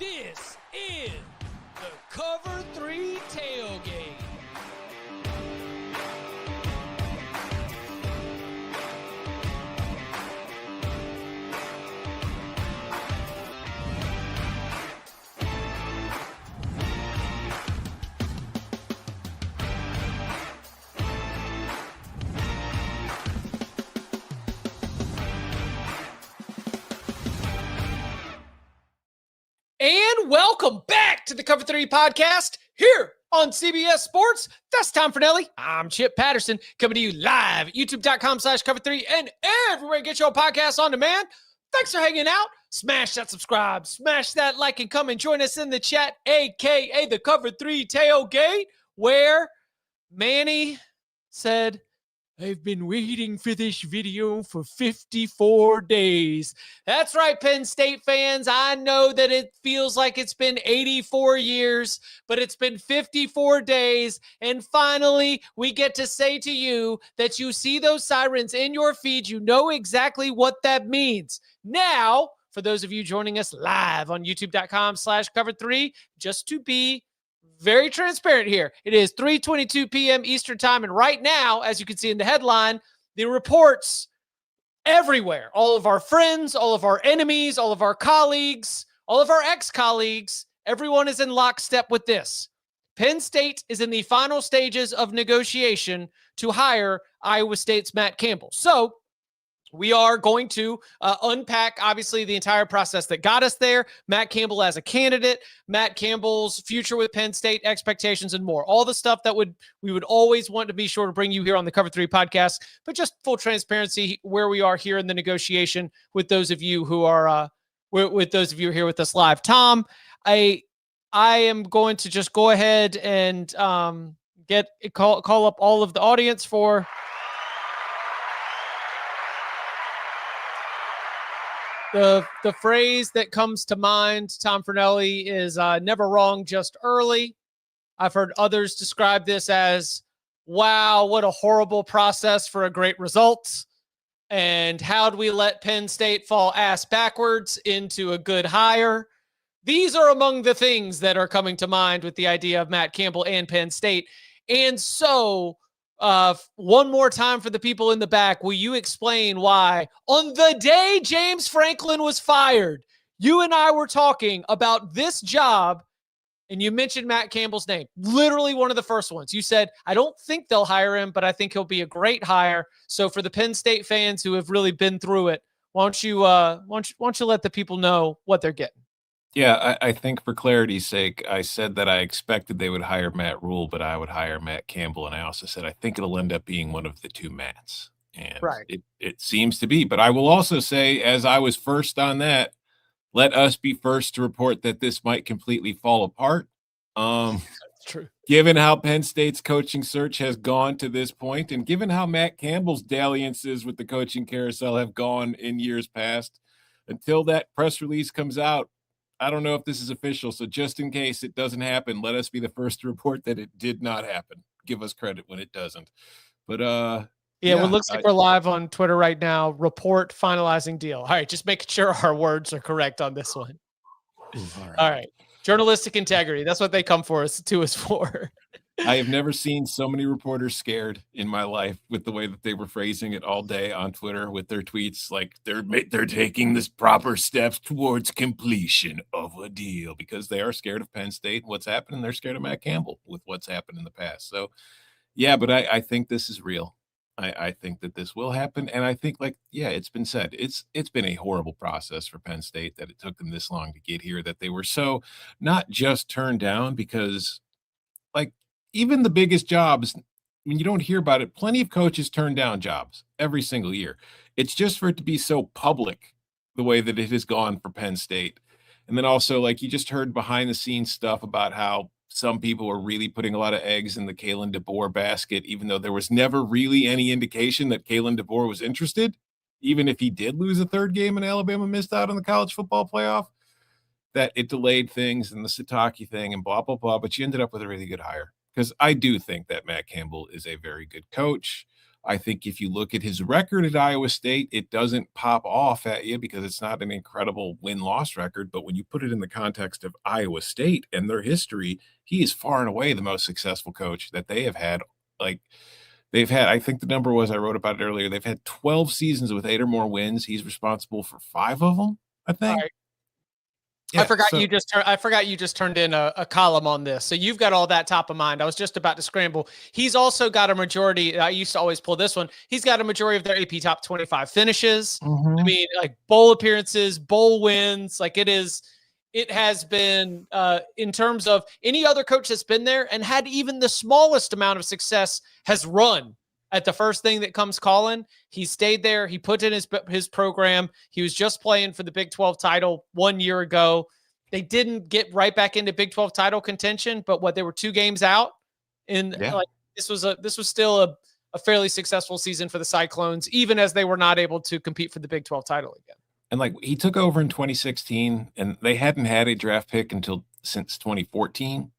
This is the Cover 3 Tailgate. And welcome back to the Cover 3 podcast here on CBS Sports. That's Tom Fornelli. I'm Chip Patterson coming to you live at youtube.com/cover3 and everywhere you get your podcasts on demand. Thanks for hanging out. Smash that subscribe, smash that like, and come and join us in the chat, aka the Cover 3 Tailgate, where Manny said, I've been waiting for this video for 54 days. That's right, Penn State fans. I know that it feels like it's been 84 years, but it's been 54 days. And finally, we get to say to you that you see those sirens in your feed. You know exactly what that means. Now, for those of you joining us live on youtube.com/cover3, just to be very transparent here. It is 3:22 p.m. Eastern time. And right now, as you can see in the headline, the reports everywhere, all of our friends, all of our enemies, all of our colleagues, all of our ex-colleagues, everyone is in lockstep with this. Penn State is in the final stages of negotiation to hire Iowa State's Matt Campbell. So we are going to unpack, obviously, the entire process that got us there. Matt Campbell as a candidate, Matt Campbell's future with Penn State, expectations, and more. All the stuff that we would always want to be sure to bring you here on the Cover 3 podcast, but just full transparency where we are here in the negotiation with those of you who are with those of you here with us live. Tom, I am going to just go ahead and call up all of the audience for The phrase that comes to mind, Tom Fornelli, is never wrong, just early. I've heard others describe this as, wow, what a horrible process for a great result. And how'd we let Penn State fall ass backwards into a good hire? These are among the things that are coming to mind with the idea of Matt Campbell and Penn State. And so one more time for the people in the back, will you explain why on the day James Franklin was fired, you and I were talking about this job and you mentioned Matt Campbell's name, literally one of the first ones. You said, I don't think they'll hire him, but I think he'll be a great hire. So for the Penn State fans who have really been through it, why don't you let the people know what they're getting? Yeah, I think for clarity's sake, I said that I expected they would hire Matt Rule, but I would hire Matt Campbell. And I also said, I think it'll end up being one of the two Matts. And right. It seems to be. But I will also say, as I was first on that, let us be first to report that this might completely fall apart. That's true. Given how Penn State's coaching search has gone to this point, and given how Matt Campbell's dalliances with the coaching carousel have gone in years past, until that press release comes out, I don't know if this is official, so just in case it doesn't happen, let us be the first to report that it did not happen. Give us credit when it doesn't. But well, it looks like we're live on Twitter right now. Report finalizing deal. All right, just making sure our words are correct on this one. All right. Journalistic integrity. That's what they come for us for. I have never seen so many reporters scared in my life with the way that they were phrasing it all day on Twitter with their tweets. Like they're taking this proper steps towards completion of a deal because they are scared of Penn State. What's happened. And they're scared of Matt Campbell with what's happened in the past. So yeah, but I think this is real. I think that this will happen. And I think it's been said, it's been a horrible process for Penn State that it took them this long to get here, that they were so not just turned down because even the biggest jobs, I mean, you don't hear about it. Plenty of coaches turn down jobs every single year. It's just for it to be so public the way that it has gone for Penn State. And then also, you just heard behind the scenes stuff about how some people were really putting a lot of eggs in the Kalen DeBoer basket, even though there was never really any indication that Kalen DeBoer was interested, even if he did lose a third game and Alabama missed out on the college football playoff, that it delayed things and the Sataki thing and blah, blah, blah. But you ended up with a really good hire. Because I do think that Matt Campbell is a very good coach. I think if you look at his record at Iowa State, it doesn't pop off at you because it's not an incredible win-loss record. But when you put it in the context of Iowa State and their history, he is far and away the most successful coach that they have had. Like, they've had, I think the number was, I wrote about it earlier, they've had 12 seasons with 8 or more wins. He's responsible for 5 of them, I think. All right. Yeah, I forgot you just turned in a column on this. So you've got all that top of mind. I was just about to scramble. He's also got a majority. I used to always pull this one. He's got a majority of their AP top 25 finishes. I mean, like bowl appearances, bowl wins. Like it has been in terms of any other coach that's been there and had even the smallest amount of success has run at the first thing that comes calling. He stayed there. He put in his program. He was just playing for the Big 12 title 1 year ago. They didn't get right back into Big 12 title contention, but they were 2 games out. And like this was still a fairly successful season for the Cyclones, even as they were not able to compete for the Big 12 title again. And like he took over in 2016 and they hadn't had a draft pick since 2014.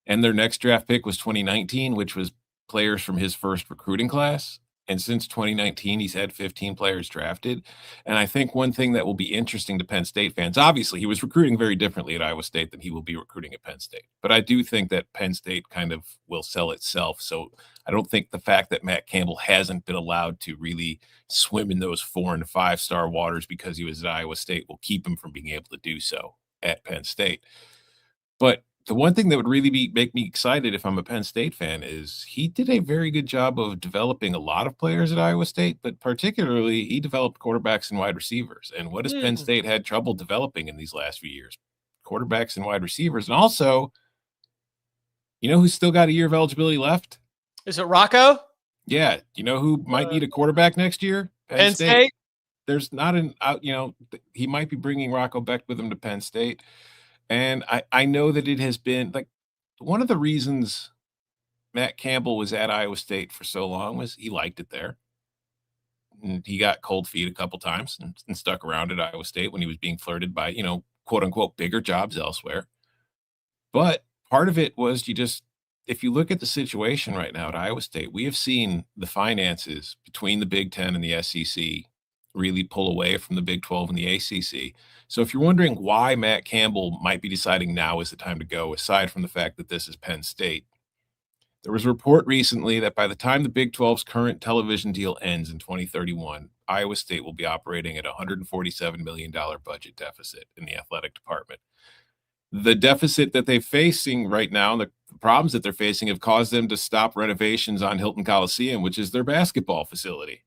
And their next draft pick was 2019, which was players from his first recruiting class. And since 2019, he's had 15 players drafted. And I think one thing that will be interesting to Penn State fans, obviously he was recruiting very differently at Iowa State than he will be recruiting at Penn State. But I do think that Penn State kind of will sell itself. So I don't think the fact that Matt Campbell hasn't been allowed to really swim in those 4- and 5-star waters because he was at Iowa State will keep him from being able to do so at Penn State. But the one thing that would really make me excited if I'm a Penn State fan is he did a very good job of developing a lot of players at Iowa State, but particularly he developed quarterbacks and wide receivers. And what has Penn State had trouble developing in these last few years? Quarterbacks and wide receivers. And also, you know who's still got a year of eligibility left? Is it Rocco? Yeah. You know who might need a quarterback next year? Penn State? There's not he might be bringing Rocco Beck with him to Penn State. And I know that it has been like one of the reasons Matt Campbell was at Iowa State for so long was he liked it there. And he got cold feet a couple times and stuck around at Iowa State when he was being flirted by, quote unquote, bigger jobs elsewhere. But part of it was if you look at the situation right now at Iowa State, we have seen the finances between the Big Ten and the SEC really pull away from the Big 12 and the ACC. So if you're wondering why Matt Campbell might be deciding now is the time to go, aside from the fact that this is Penn State, there was a report recently that by the time the Big 12's current television deal ends in 2031, Iowa State will be operating at a $147 million budget deficit in the athletic department. The deficit that they're facing right now, the problems that they're facing have caused them to stop renovations on Hilton Coliseum, which is their basketball facility.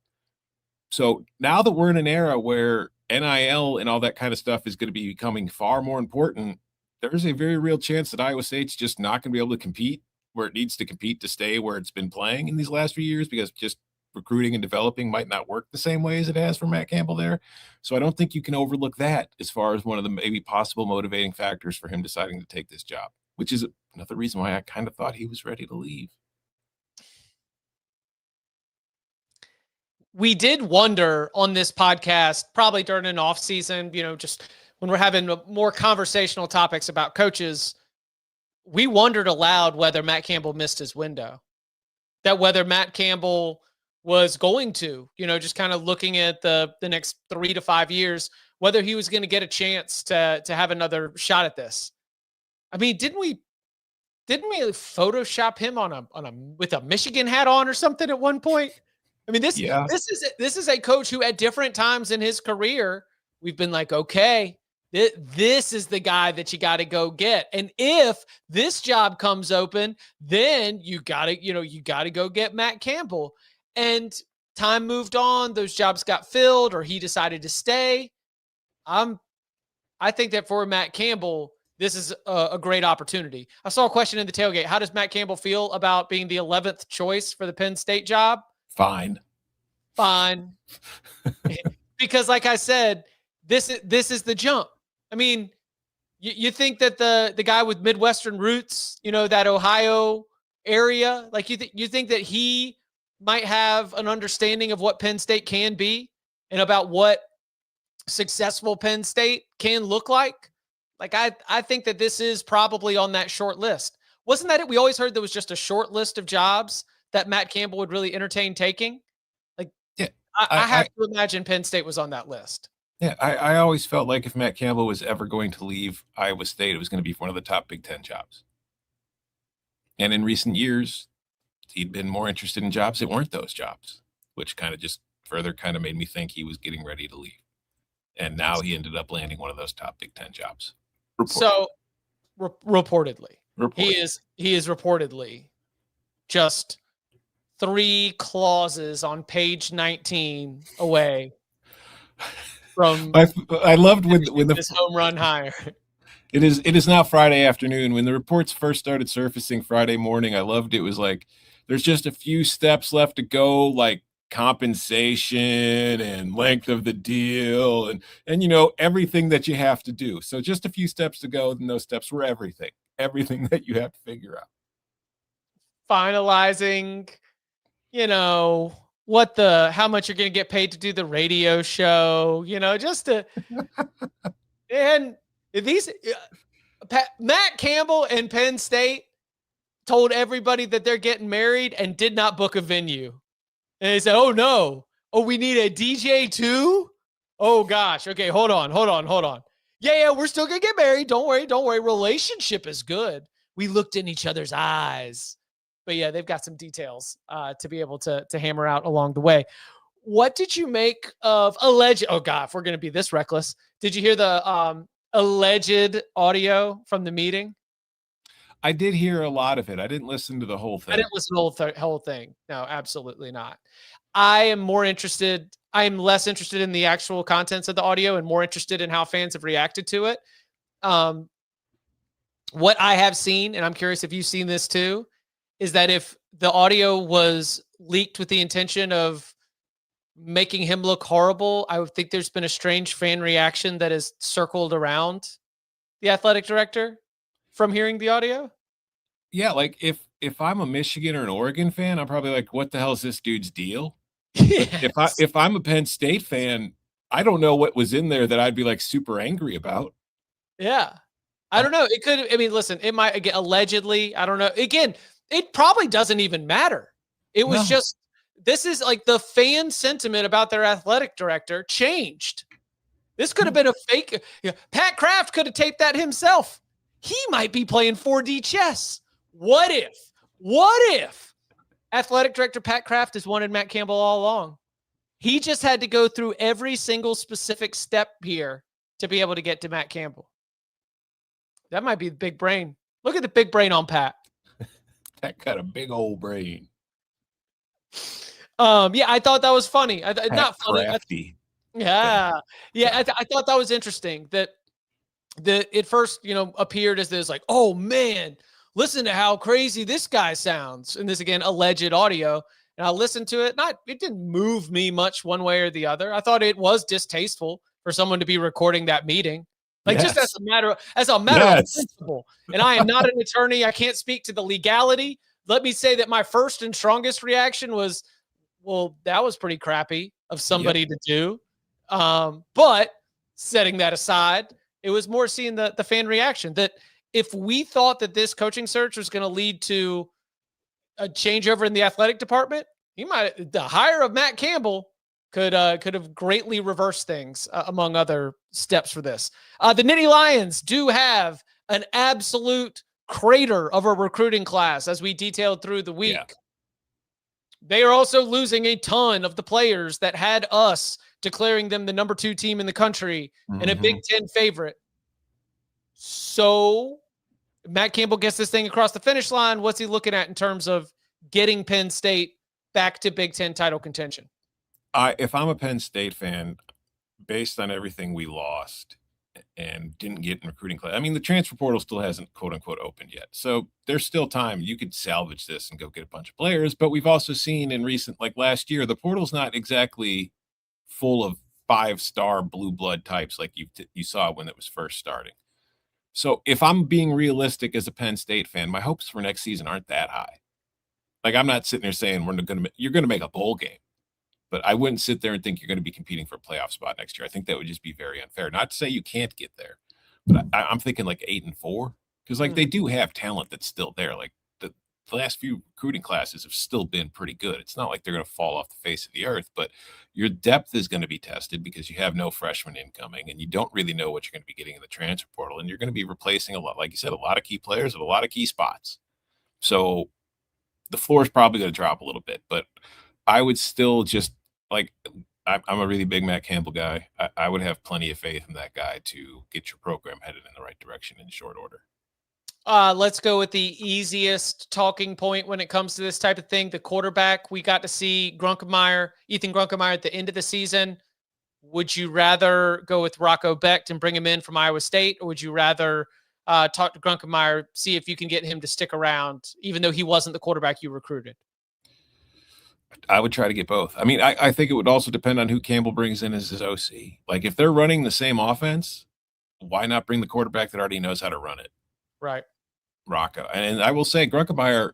So now that we're in an era where NIL and all that kind of stuff is going to be becoming far more important, there's a very real chance that Iowa State's just not going to be able to compete where it needs to compete to stay where it's been playing in these last few years because just recruiting and developing might not work the same way as it has for Matt Campbell there. So I don't think you can overlook that as far as one of the maybe possible motivating factors for him deciding to take this job, which is another reason why I kind of thought he was ready to leave. We did wonder on this podcast, probably during an off season, just when we're having more conversational topics about coaches, we wondered aloud whether Matt Campbell missed his window, that whether Matt Campbell was going to, just kind of looking at the next 3 to 5 years, whether he was going to get a chance to have another shot at this. I mean, didn't we Photoshop him with a Michigan hat on or something at one point? I mean, this is a coach who at different times in his career, we've been like, okay, this is the guy that you got to go get. And if this job comes open, then you got to go get Matt Campbell. And time moved on. Those jobs got filled or he decided to stay. I think that for Matt Campbell, this is a great opportunity. I saw a question in the tailgate. How does Matt Campbell feel about being the 11th choice for the Penn State job? Fine. Because like I said, this is the jump. I mean, you think that the guy with Midwestern roots, that Ohio area, like you think that he might have an understanding of what Penn State can be and about what successful Penn State can look like. Like I think that this is probably on that short list. Wasn't that it? We always heard there was just a short list of jobs that Matt Campbell would really entertain taking. I have to imagine Penn State was on that list. Yeah, I always felt like if Matt Campbell was ever going to leave Iowa State, it was going to be one of the top Big Ten jobs. And in recent years, he'd been more interested in jobs that weren't those jobs, which kind of just further kind of made me think he was getting ready to leave. And now he ended up landing one of those top Big Ten jobs. So reportedly, he is reportedly just 3 clauses on page 19 away from. I loved when this home run hire. It is now Friday afternoon. When the reports first started surfacing Friday morning, I loved it. It was like there's just a few steps left to go, like compensation and length of the deal and everything that you have to do. So just a few steps to go, and those steps were everything that you have to figure out. Finalizing, how much you're going to get paid to do the radio show, just to, and these, Matt Campbell and Penn State told everybody that they're getting married and did not book a venue. And they said, oh no. Oh, we need a DJ too? Oh gosh. Okay. Hold on. Yeah. We're still going to get married. Don't worry. Relationship is good. We looked in each other's eyes. But yeah, they've got some details to be able to hammer out along the way. What did you make of alleged? Oh God, if we're going to be this reckless, did you hear the alleged audio from the meeting? I did hear a lot of it. I didn't listen to the whole thing. I didn't listen to the whole thing. No, absolutely not. I am less interested in the actual contents of the audio and more interested in how fans have reacted to it. What I have seen, and I'm curious if you've seen this too, is that if the audio was leaked with the intention of making him look horrible, I would think there's been a strange fan reaction that has circled around the athletic director from hearing the audio. Yeah, like if I'm a Michigan or an Oregon fan, I'm probably like, what the hell is this dude's deal? Yes. If I'm a Penn State fan, I don't know what was in there that I'd be like super angry about. Yeah. I don't know. It could, listen, it might, again, allegedly, I don't know. Again, it probably doesn't even matter. It was just, this is like the fan sentiment about their athletic director changed. This could have been a fake. Pat Kraft could have taped that himself. He might be playing 4D chess. What if athletic director Pat Kraft has wanted Matt Campbell all along? He just had to go through every single specific step here to be able to get to Matt Campbell. That might be the big brain. Look at the big brain on Pat. That got a big old brain. Yeah, I thought that was funny. Not funny. Crafty. I thought that was interesting that it first, appeared as this like, oh man, listen to how crazy this guy sounds. And this, again, alleged audio. And I listened to it. It didn't move me much one way or the other. I thought it was distasteful for someone to be recording that meeting. Like, just as a matter of principle. And I am not an attorney. I can't speak to the legality. Let me say that my first and strongest reaction was, well, that was pretty crappy of somebody to do. But setting that aside, it was more seeing the fan reaction that if we thought that this coaching search was going to lead to a changeover in the athletic department, the hire of Matt Campbell could have greatly reversed things, among other steps for this. The Nittany Lions do have an absolute crater of a recruiting class, as we detailed through the week. Yeah. They are also losing a ton of the players that had us declaring them the number 2 team in the country and a Big Ten favorite. So Matt Campbell gets this thing across the finish line. What's he looking at in terms of getting Penn State back to Big Ten title contention? If I'm a Penn State fan, based on everything we lost and didn't get in recruiting class, the transfer portal still hasn't quote unquote opened yet. So there's still time. You could salvage this and go get a bunch of players. But we've also seen in recent, like last year, the portal's not exactly full of 5-star blue blood types like you saw when it was first starting. So if I'm being realistic as a Penn State fan, my hopes for next season aren't that high. Like, I'm not sitting there saying you're going to make a bowl game. But I wouldn't sit there and think you're going to be competing for a playoff spot next year. I think that would just be very unfair. Not to say you can't get there, but I'm thinking like 8-4, because like they do have talent that's still there. Like the last few recruiting classes have still been pretty good. It's not like they're going to fall off the face of the earth, but your depth is going to be tested because you have no freshmen incoming and you don't really know what you're going to be getting in the transfer portal. And you're going to be replacing a lot, like you said, a lot of key players at a lot of key spots. So the floor is probably going to drop a little bit, but I would still just like, I'm a really big Matt Campbell guy. I would have plenty of faith in that guy to get your program headed in the right direction in short order. Let's go with the easiest talking point when it comes to this type of thing. The quarterback, we got to see Ethan Grunkemeyer at the end of the season. Would you rather go with Rocco Becht and bring him in from Iowa State, or would you rather talk to Grunkemeyer, see if you can get him to stick around, even though he wasn't the quarterback you recruited? I would try to get both. I mean, I think it would also depend on who Campbell brings in as his OC. Like if they're running the same offense, why not bring the quarterback that already knows how to run it? Right. Rocco. And I will say Grunkemeyer,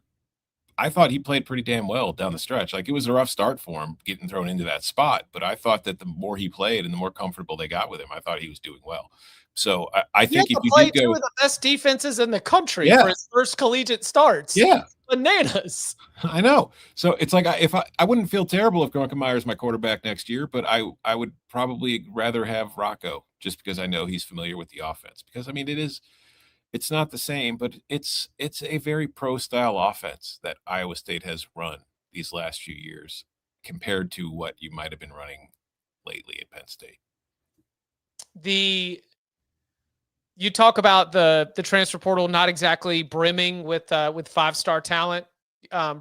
I thought he played pretty damn well down the stretch. Like it was a rough start for him getting thrown into that spot, but I thought that the more he played and the more comfortable they got with him, I thought he was doing well. So I think if you did go, two of the best defenses in the country for his first collegiate starts. Yeah. Bananas. I know. So it's like I wouldn't feel terrible if Grunkemeyer is my quarterback next year, but I would probably rather have Rocco just because I know he's familiar with the offense. Because I mean it's not the same, but it's a very pro style offense that Iowa State has run these last few years compared to what you might have been running lately at Penn State. You talk about the transfer portal not exactly brimming with 5-star talent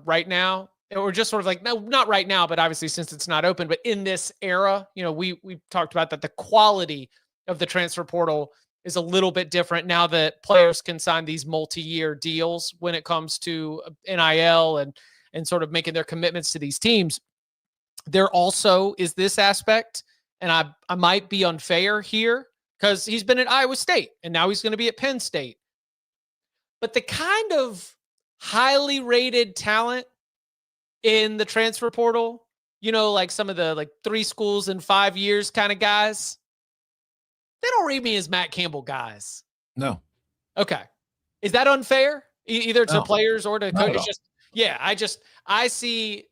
right now, or just sort of like, no, not right now, but obviously since it's not open, but in this era, we talked about that the quality of the transfer portal is a little bit different now that players can sign these multi-year deals when it comes to NIL and sort of making their commitments to these teams. There also is this aspect, and I might be unfair here, because he's been at Iowa State and now he's going to be at Penn State. But the kind of highly rated talent in the transfer portal, like some of the like 3 schools in 5 years kind of guys, they don't read me as Matt Campbell guys. No. Okay. Is that unfair? Either to players or to coaches? I see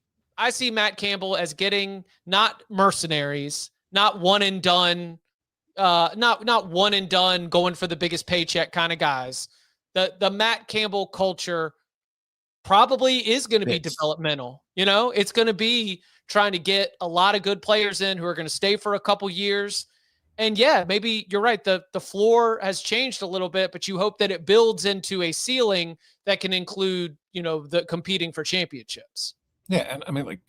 Matt Campbell as getting not mercenaries, not one and done, not one and done going for the biggest paycheck kind of guys. The Matt Campbell culture probably is going to be developmental. It's going to be trying to get a lot of good players in who are going to stay for a couple years. And yeah, maybe you're right. The floor has changed a little bit, but you hope that it builds into a ceiling that can include, the competing for championships. Yeah. And I mean, like,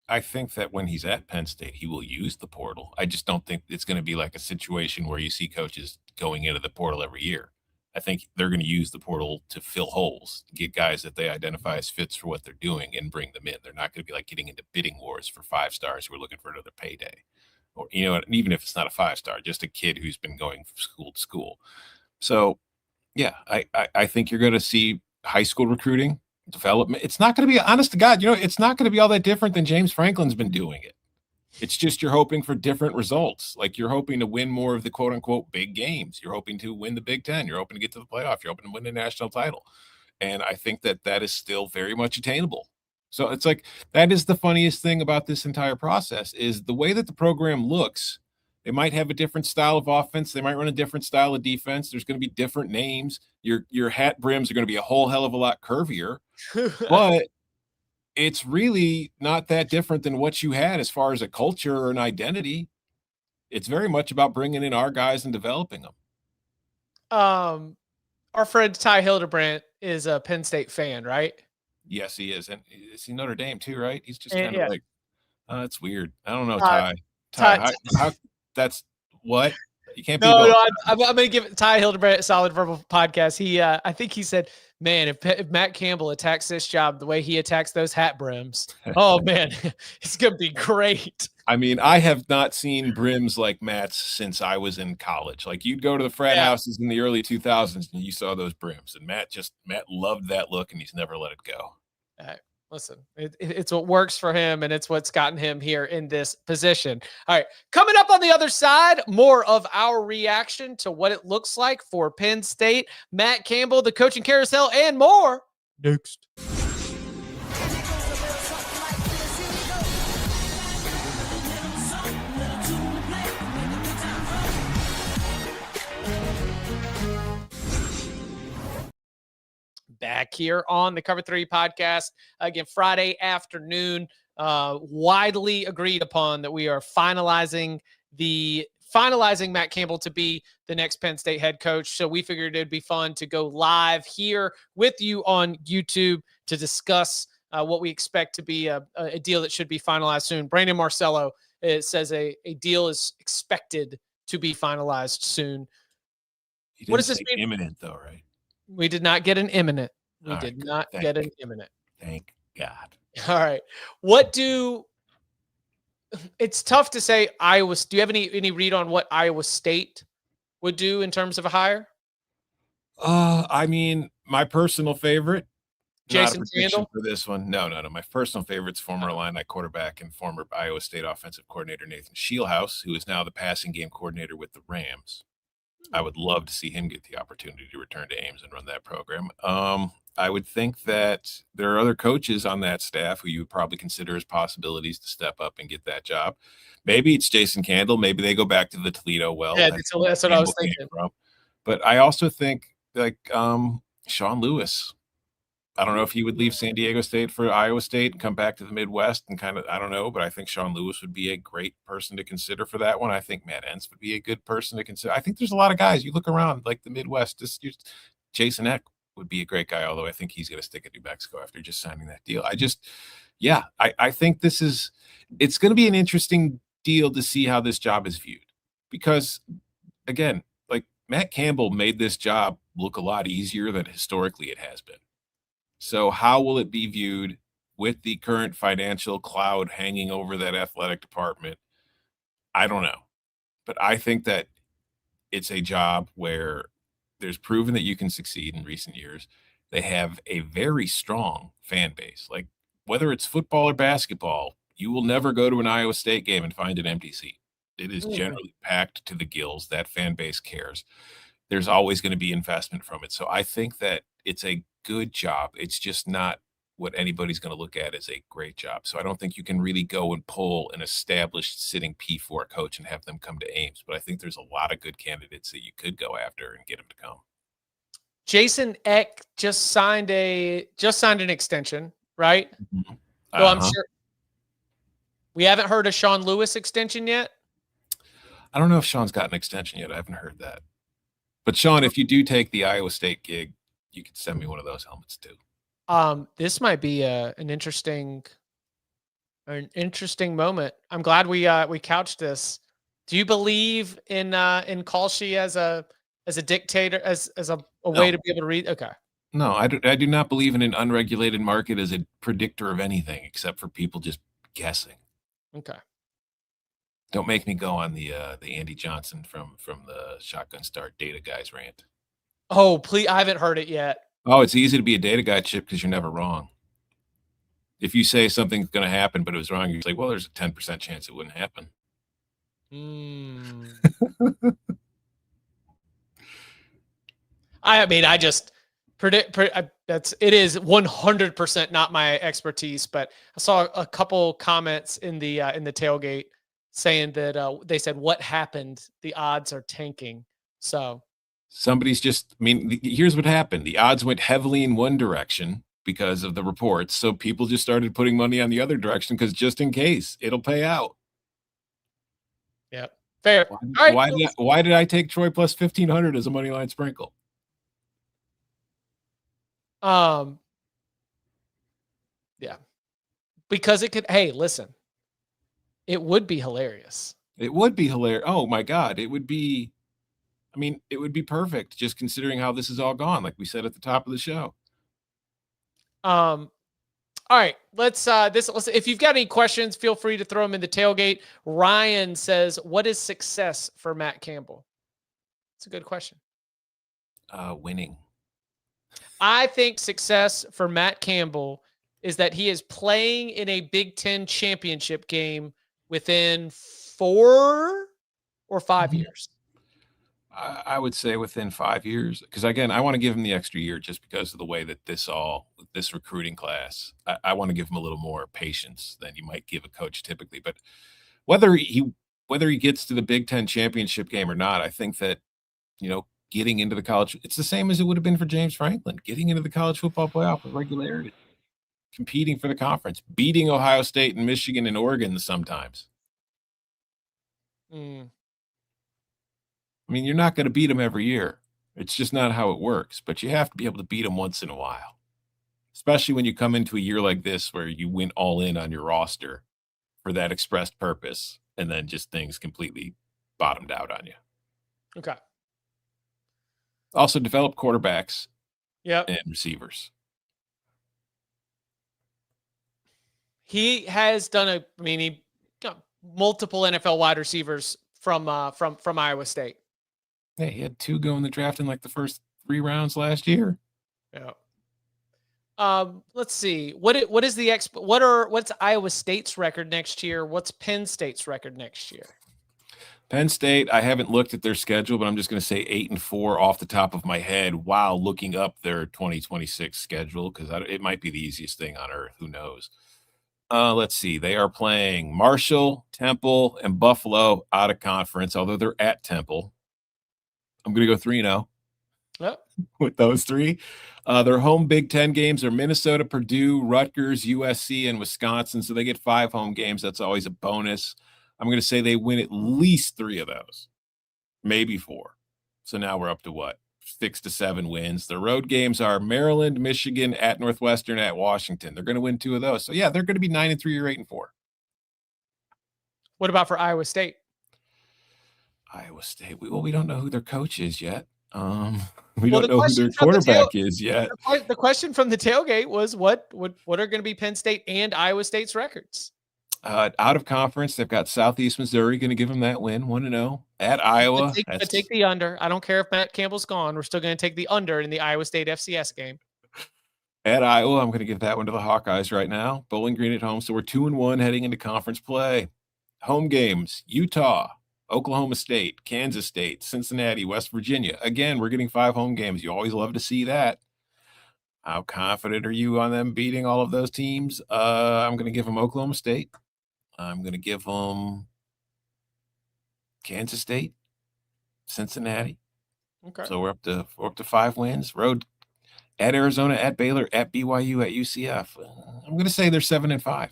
I think that when he's at Penn State, he will use the portal. I just don't think it's going to be like a situation where you see coaches going into the portal every year. I think they're going to use the portal to fill holes, get guys that they identify as fits for what they're doing and bring them in. They're not going to be like getting into bidding wars for 5 stars who are looking for another payday. Or, even if it's not a 5-star, just a kid who's been going from school to school. So, yeah, I think you're going to see high school recruiting development. It's not going to be, honest to God, it's not going to be all that different than James Franklin's been doing it. It's just you're hoping for different results. Like you're hoping to win more of the quote unquote big games. You're hoping to win the Big Ten. You're hoping to get to the playoff. You're hoping to win the national title. And I think that is still very much attainable. So it's like, that is the funniest thing about this entire process is the way that the program looks. They might have a different style of offense. They might run a different style of defense. There's going to be different names. Your hat brims are going to be a whole hell of a lot curvier, but it's really not that different than what you had as far as a culture or an identity. It's very much about bringing in our guys and developing them. Our friend Ty Hildebrandt is a Penn State fan, right? Yes, he is. And is he Notre Dame too, right? He's just kind of like, it's weird. I don't know, Ty, how that's what? You can't be both. I'm going to give Ty Hildebrandt a solid verbal podcast. He, I think he said, man, if Matt Campbell attacks this job the way he attacks those hat brims, oh man, it's going to be great. I mean, I have not seen brims like Matt's since I was in college. Like you'd go to the frat houses in the early 2000s and you saw those brims, and Matt loved that look and he's never let it go. Listen, it's what works for him, and it's what's gotten him here in this position. All right, coming up on the other side, more of our reaction to what it looks like for Penn State, Matt Campbell, the coaching carousel, and more Next. Back here on the Cover 3 podcast. Again, Friday afternoon, widely agreed upon that we are finalizing Matt Campbell to be the next Penn State head coach. So we figured it'd be fun to go live here with you on YouTube to discuss what we expect to be a deal that should be finalized soon. Brandon Marcello says a deal is expected to be finalized soon. What does this mean? Imminent, though, right? We did not get an imminent. We did not get an imminent. Thank God. All right. It's tough to say Iowa. Do you have any read on what Iowa State would do in terms of a hire? I mean, my personal favorite, Jason Sandel for this one. No. My personal favorite's former Illini quarterback and former Iowa State offensive coordinator Nathan Scheelhaus, who is now the passing game coordinator with the Rams. I would love to see him get the opportunity to return to Ames and run that program. I would think that there are other coaches on that staff who you would probably consider as possibilities to step up and get that job. Maybe it's Jason Candle. Maybe they go back to the Toledo well. Yeah, that's what I was thinking. But I also think like Sean Lewis. I don't know if he would leave San Diego State for Iowa State and come back to the Midwest and I don't know, but I think Sean Lewis would be a great person to consider for that one. I think Matt Entz would be a good person to consider. I think there's a lot of guys you look around like the Midwest. Jason Eck would be a great guy, although I think he's going to stick at New Mexico after just signing that deal. I think it's going to be an interesting deal to see how this job is viewed because, again, like Matt Campbell made this job look a lot easier than historically it has been. So how will it be viewed with the current financial cloud hanging over that athletic department? I don't know. But I think that it's a job where there's proven that you can succeed in recent years. They have a very strong fan base. Like whether it's football or basketball, you will never go to an Iowa State game and find an empty seat. It is generally packed to the gills. That fan base cares. There's always going to be investment from it. So I think that it's a good job. It's just not what anybody's going to look at as a great job. So I don't think you can really go and pull an established sitting P4 coach and have them come to Ames. But I think there's a lot of good candidates that you could go after and get them to come. Jason Eck just signed an extension, right? Mm-hmm. So I'm sure we haven't heard a Sean Lewis extension yet. I don't know if Sean's got an extension yet. I haven't heard that. But Sean, if you do take the Iowa State gig, you could send me one of those helmets too. This might be an interesting moment. I'm glad we couched this. Do you believe in Kalshi as a dictator, as a way to be able to read? Okay. No, I do not believe in an unregulated market as a predictor of anything except for people just guessing. Okay. Don't make me go on the Andy Johnson from the Shotgun Start Data Guys rant. Oh, please! I haven't heard it yet. Oh, it's easy to be a data guy, Chip, because you're never wrong. If you say something's going to happen, but it was wrong, you're like, well, there's a 10% chance it wouldn't happen. I mean, I just predict. It is 100% not my expertise, but I saw a couple comments in the tailgate saying that they said, "What happened? The odds are tanking." So somebody's just. I mean, here's what happened: the odds went heavily in one direction because of the reports, so people just started putting money on the other direction because just in case it'll pay out. Yep, fair. Why did I take Troy plus 1,500 as a money line sprinkle? Yeah, because it could. Hey, listen, it would be hilarious. It would be hilarious. Oh my God, it would be. I mean, it would be perfect just considering how this has all gone, like we said at the top of the show. All right, let's if you've got any questions, feel free to throw them in the tailgate. Ryan says, "What is success for Matt Campbell?" It's a good question. Winning. I think success for Matt Campbell is that he is playing in a Big Ten championship game within 4 or 5 years. I would say within 5 years, because again, I want to give him the extra year just because of the way that this all this recruiting class. I want to give him a little more patience than you might give a coach typically. But whether he gets to the Big Ten championship game or not, I think that, getting into the college, it's the same as it would have been for James Franklin, getting into the college football playoff with regularity, competing for the conference, beating Ohio State and Michigan and Oregon sometimes. I mean, you're not going to beat them every year. It's just not how it works, but you have to be able to beat them once in a while, especially when you come into a year like this where you went all in on your roster for that expressed purpose, and then just things completely bottomed out on you. Okay. Also develop quarterbacks and receivers. He has done he got multiple NFL wide receivers from Iowa State. Yeah, he had 2 go in the draft in like the first 3 rounds last year. Yeah. Let's see. What's Iowa State's record next year? What's Penn State's record next year? Penn State, I haven't looked at their schedule, but I'm just going to say 8-4 off the top of my head while looking up their 2026 schedule, because it might be the easiest thing on earth. Who knows? Let's see. They are playing Marshall, Temple, and Buffalo out of conference, although they're at Temple. I'm going to go 3-0 with those 3. Their home Big Ten games are Minnesota, Purdue, Rutgers, USC, and Wisconsin. So they get 5 home games. That's always a bonus. I'm going to say they win at least 3 of those, maybe 4. So now we're up to what? 6 to 7 wins. The road games are Maryland, Michigan, at Northwestern, at Washington. They're going to win 2 of those. So yeah, they're going to be 9-3 or 8-4. What about for Iowa State? Iowa State. We don't know who their coach is yet. We don't know who their quarterback is yet. The question from the tailgate was what are going to be Penn State and Iowa State's records? Out of conference, they've got Southeast Missouri going to give them that win, 1-0 at Iowa. Take the under. I don't care if Matt Campbell's gone. We're still going to take the under in the Iowa State FCS game. At Iowa, I'm going to give that one to the Hawkeyes right now. Bowling Green at home, so we're 2-1 heading into conference play. Home games: Utah, Oklahoma State, Kansas State, Cincinnati, West Virginia. Again, we're getting 5 home games. You always love to see that. How confident are you on them beating all of those teams? I'm going to give them Oklahoma State. I'm going to give them Kansas State, Cincinnati. Okay. So we're up to 5 wins. Road at Arizona, at Baylor, at BYU, at UCF. I'm going to say they're 7-5.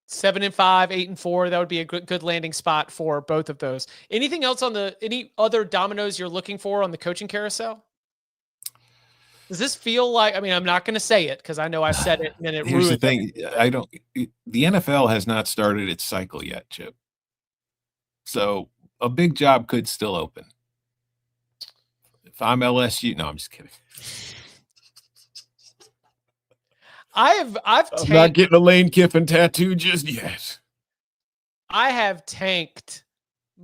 7-5, 8-4. That would be a good landing spot for both of those. Anything else any other dominoes you're looking for on the coaching carousel? Does this feel like, I'm not going to say it because I know I said it and then it Here's ruined the thing. The NFL has not started its cycle yet, Chip. So a big job could still open. If I'm LSU, no, I'm just kidding. I'm not getting a Lane Kiffin tattoo just yet. I have tanked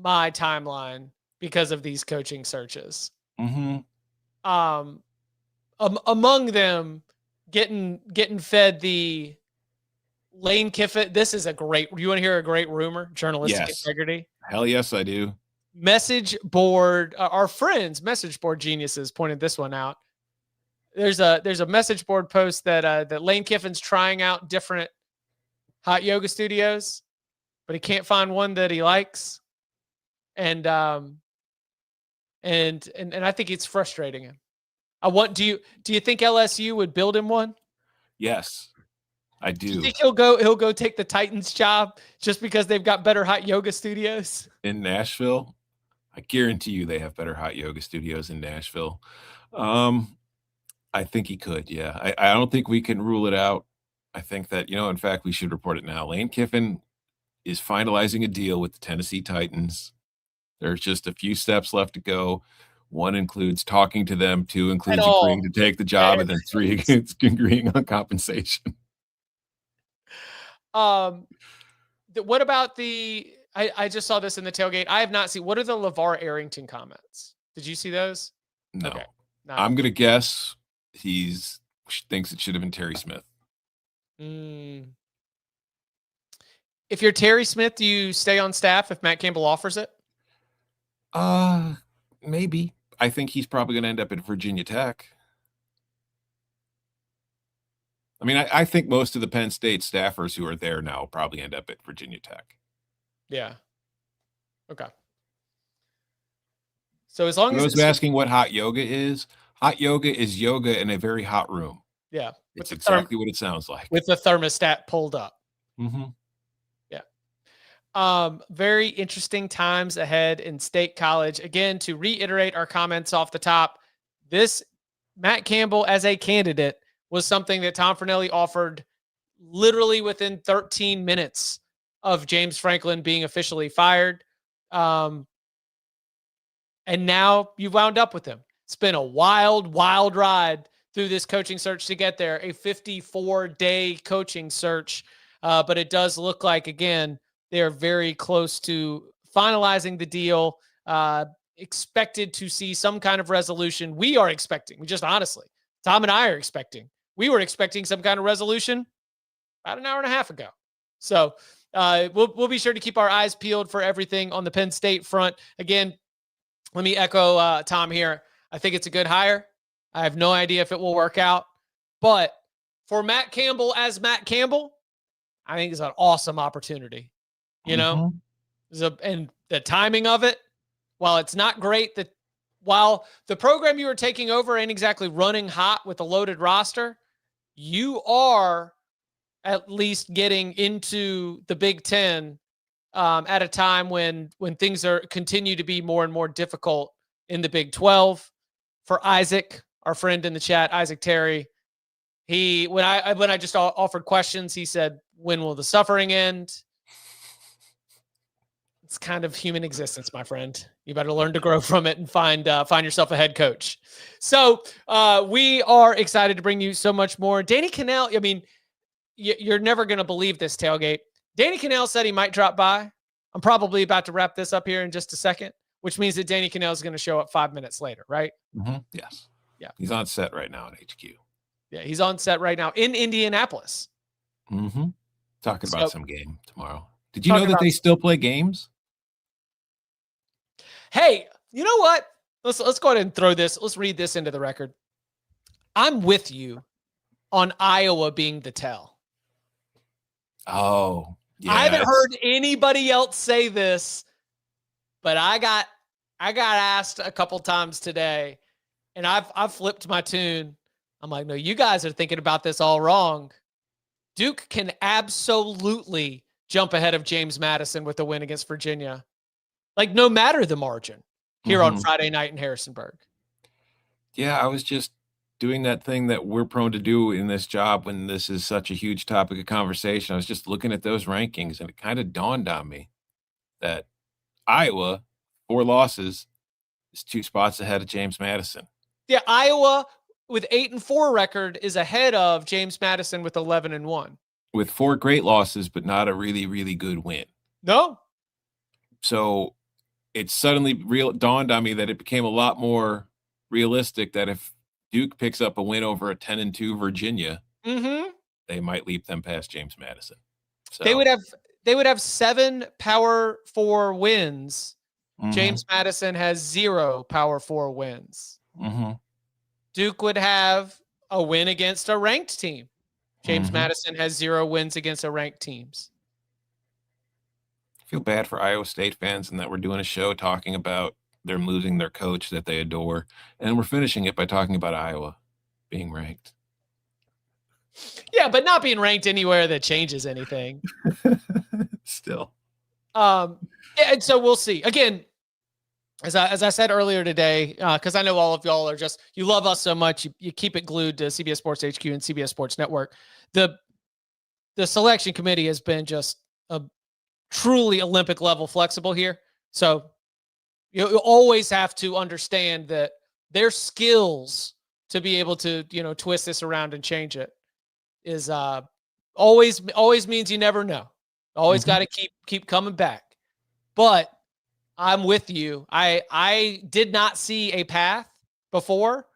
my timeline because of these coaching searches. Mm-hmm. Among them, getting fed the Lane Kiffin. This is you want to hear a great rumor? Journalistic integrity. Hell yes, I do. Message board. Our friends, message board geniuses, pointed this one out. There's a message board post that Lane Kiffin's trying out different hot yoga studios, but he can't find one that he likes, and I think it's frustrating him. Do you think LSU would build him one? Yes, I do. Do you think he'll go take the Titans job just because they've got better hot yoga studios in Nashville? I guarantee you they have better hot yoga studios in Nashville. I think he could. Yeah. I don't think we can rule it out. I think that, in fact, we should report it now. Lane Kiffin is finalizing a deal with the Tennessee Titans. There's just a few steps left to go. 1 includes talking to them, 2 includes agreeing to take the job, and then 3 is agreeing on compensation. What about I just saw this in the tailgate. I have not seen. What are the LeVar Arrington comments? Did you see those? No. Okay. I'm going to guess he thinks it should have been Terry Smith. If you're Terry Smith, do you stay on staff if Matt Campbell offers it? Maybe. I think he's probably going to end up at Virginia Tech. I mean, I think most of the Penn State staffers who are there now probably end up at Virginia Tech. Yeah. Okay. So as long I as was asking what hot yoga is. Hot yoga is yoga in a very hot room. Yeah. It's exactly what it sounds like. With the thermostat pulled up. Mm-hmm. Yeah. Very interesting times ahead in State College. Again, to reiterate our comments off the top, this Matt Campbell as a candidate was something that Tom Fornelli offered literally within 13 minutes of James Franklin being officially fired. And now you've wound up with him. It's been a wild, wild ride through this coaching search to get there, a 54-day coaching search. But it does look like, again, they're very close to finalizing the deal, expected to see some kind of resolution. We are expecting, honestly, Tom and I are expecting. We were expecting some kind of resolution about an hour and a half ago. So we'll be sure to keep our eyes peeled for everything on the Penn State front. Again, let me echo Tom here. I think it's a good hire. I have no idea if it will work out. But for Matt Campbell as Matt Campbell, I think it's an awesome opportunity. You know? And the timing of it, while it's not great, while the program you are taking over ain't exactly running hot with a loaded roster, you are at least getting into the Big Ten at a time when things continue to be more and more difficult in the Big 12. For Isaac, our friend in the chat, Isaac Terry, when I just offered questions, he said, "When will the suffering end?" It's kind of human existence, my friend. You better learn to grow from it and find yourself a head coach. So we are excited to bring you so much more. Danny Kanell, I mean, you're never going to believe this, Tailgate. Danny Kanell said he might drop by. I'm probably about to wrap this up here in just a second, which means that Danny Kanell is going to show up 5 minutes later, right? Mm-hmm. Yes. Yeah. He's on set right now at HQ. Yeah, he's on set right now in Indianapolis. Mm-hmm. Talking about some game tomorrow. Did you know that they still play games? Hey, you know what? Let's go ahead and throw this. Let's read this into the record. I'm with you on Iowa being the tell. Oh, yeah. I haven't heard anybody else say this, but I got asked a couple times today, and I've flipped my tune. I'm like, no, you guys are thinking about this all wrong. Duke can absolutely jump ahead of James Madison with a win against Virginia. Like, no matter the margin here on Friday night in Harrisonburg. Yeah, I was just doing that thing that we're prone to do in this job when this is such a huge topic of conversation. I was just looking at those rankings, and it kind of dawned on me that Iowa, 4 losses, is 2 spots ahead of James Madison. Yeah, Iowa with 8-4 record is ahead of James Madison with 11-1. With 4 great losses, but not a really, really good win. No. So it suddenly dawned on me that it became a lot more realistic that if Duke picks up a win over a 10-2 Virginia, they might leap them past James Madison. So they would have 7 Power 4 wins. James Madison has 0 Power 4 wins. Duke would have a win against a ranked team. James Madison has 0 wins against a ranked teams. I feel bad for Iowa State fans in that we're doing a show talking about them losing their coach that they adore, and we're finishing it by talking about Iowa being ranked. Yeah, but not being ranked anywhere that changes anything. Still. And so we'll see. Again, as I said earlier today, because I know all of y'all are you love us so much, you keep it glued to CBS Sports HQ and CBS Sports Network. The selection committee has been just a truly Olympic level flexible here. So you always have to understand that their skills to be able to, twist this around and change it is always means you never know. Always got to keep coming back. But I'm with you. I did not see a path before,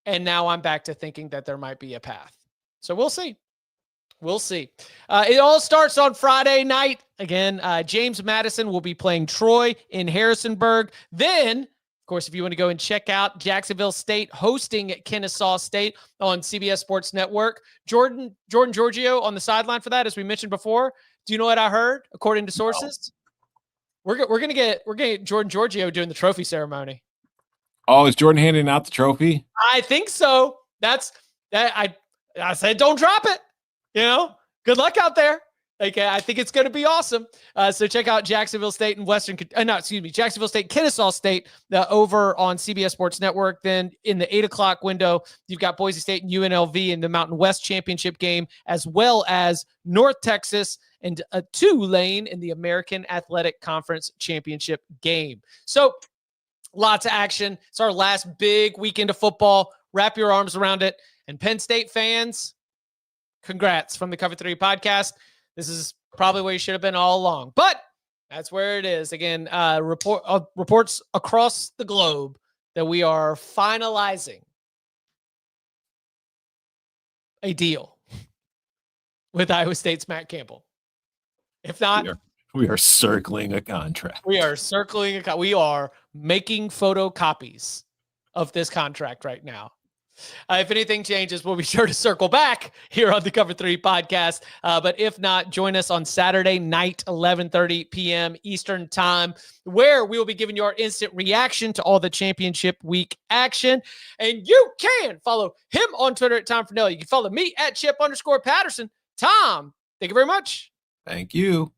and now I'm back to thinking that there might be a path. So we'll see. We'll see. It all starts on Friday night. Again, James Madison will be playing Troy in Harrisonburg. Then, of course, if you want to go and check out Jacksonville State hosting Kennesaw State on CBS Sports Network, Jordan Giorgio on the sideline for that, as we mentioned before. Do you know what I heard? According to sources, no. we're gonna get Jordan Giorgio doing the trophy ceremony. Oh, is Jordan handing out the trophy? I think so. That's that. I said, don't drop it. Good luck out there. Like, I think it's going to be awesome. So check out Jacksonville State and Jacksonville State, Kennesaw State over on CBS Sports Network. Then in the 8 o'clock window, you've got Boise State and UNLV in the Mountain West Championship game, as well as North Texas and Tulane in the American Athletic Conference Championship game. So lots of action. It's our last big weekend of football. Wrap your arms around it. And Penn State fans, congrats from the Cover 3 podcast. This is probably where you should have been all along, but that's where it is. Again, reports across the globe that we are finalizing a deal with Iowa State's Matt Campbell. If not, we are circling a contract. We are circling we are making photocopies of this contract right now. If anything changes, we'll be sure to circle back here on the Cover 3 podcast. But if not, join us on Saturday night, 11:30 p.m. Eastern time, where we will be giving you our instant reaction to all the championship week action. And you can follow him on Twitter at Tom Fornelli. You can follow me at Chip_Patterson. Tom, thank you very much. Thank you.